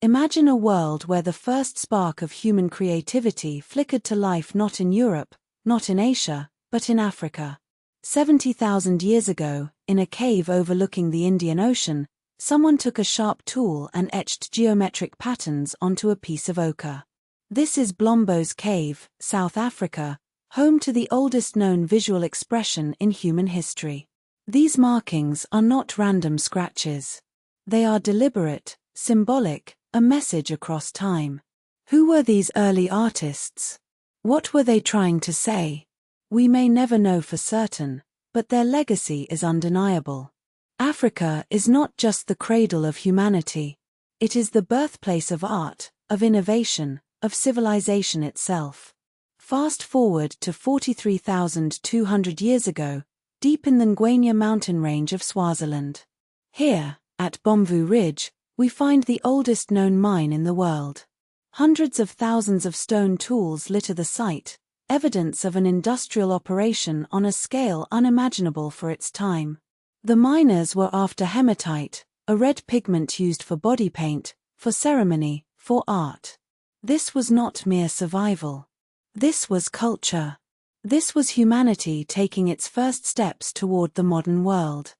Imagine a world where the first spark of human creativity flickered to life not in Europe, not in Asia, but in Africa. 70,000 years ago, in a cave overlooking the Indian Ocean, someone took a sharp tool and etched geometric patterns onto a piece of ochre. This is Blombos Cave, South Africa, home to the oldest known visual expression in human history. These markings are not random scratches. They are deliberate, symbolic, a message across time. Who were these early artists? What were they trying to say? We may never know for certain, but their legacy is undeniable. Africa is not just the cradle of humanity. It is the birthplace of art, of innovation, of civilization itself. Fast forward to 43,200 years ago, deep in the Ngwenya mountain range of Swaziland. Here, at Bomvu Ridge, we find the oldest known mine in the world. Hundreds of thousands of stone tools litter the site, evidence of an industrial operation on a scale unimaginable for its time. The miners were after hematite, a red pigment used for body paint, for ceremony, for art. This was not mere survival. This was culture. This was humanity taking its first steps toward the modern world.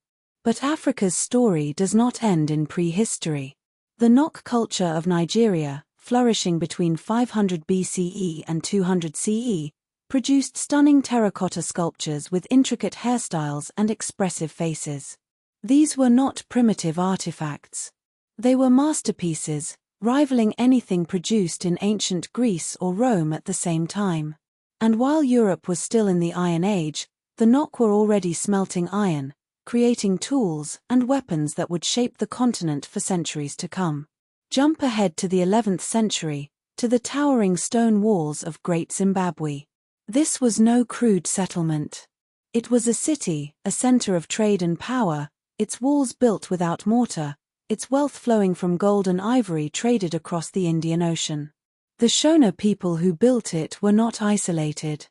But Africa's story does not end in prehistory. The Nok culture of Nigeria, flourishing between 500 BCE and 200 CE, produced stunning terracotta sculptures with intricate hairstyles and expressive faces. These were not primitive artifacts. They were masterpieces, rivaling anything produced in ancient Greece or Rome at the same time. And while Europe was still in the Iron Age, the Nok were already smelting iron, creating tools and weapons that would shape the continent for centuries to come. Jump ahead to the 11th century, to the towering stone walls of Great Zimbabwe. This was no crude settlement. It was a city, a center of trade and power, its walls built without mortar, its wealth flowing from gold and ivory traded across the Indian Ocean. The Shona people who built it were not isolated.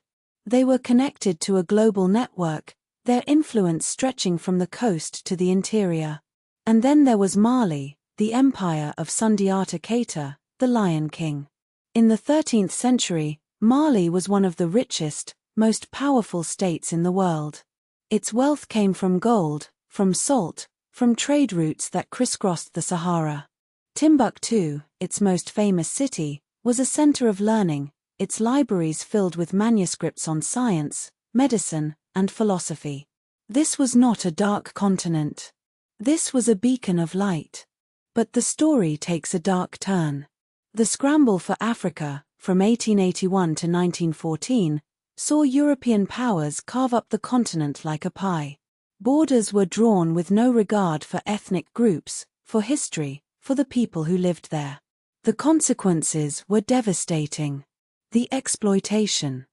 They were connected to a global network, their influence stretching from the coast to the interior. And then there was Mali, the empire of Sundiata Keita, the Lion King. In the 13th century, Mali was one of the richest, most powerful states in the world. Its wealth came from gold, from salt, from trade routes that crisscrossed the Sahara. Timbuktu, its most famous city, was a center of learning, its libraries filled with manuscripts on science, medicine, and philosophy. This was not a dark continent. This was a beacon of light. But the story takes a dark turn. The scramble for Africa, from 1881 to 1914, saw European powers carve up the continent like a pie. Borders were drawn with no regard for ethnic groups, for history, for the people who lived there. The consequences were devastating. The exploitation,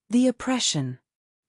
the oppression,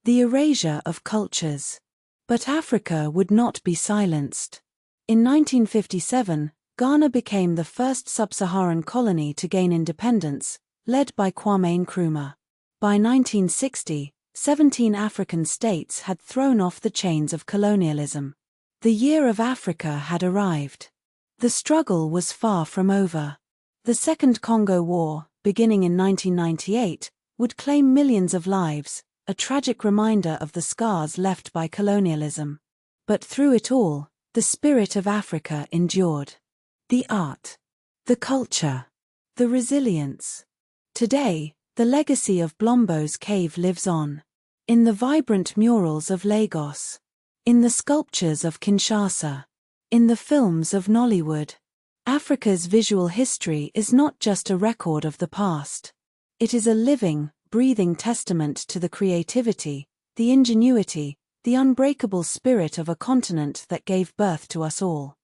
the erasure of cultures. But Africa would not be silenced. In 1957, Ghana became the first sub-Saharan colony to gain independence, led by Kwame Nkrumah. By 1960, 17 African states had thrown off the chains of colonialism. The year of Africa had arrived. The struggle was far from over. The Second Congo War, beginning in 1998, would claim millions of lives, a tragic reminder of the scars left by colonialism. But through it all, the spirit of Africa endured. The art, the culture, the resilience. Today, the legacy of Blombos Cave lives on. In the vibrant murals of Lagos. In the sculptures of Kinshasa. In the films of Nollywood. Africa's visual history is not just a record of the past. It is a living, breathing testament to the creativity, the ingenuity, the unbreakable spirit of a continent that gave birth to us all.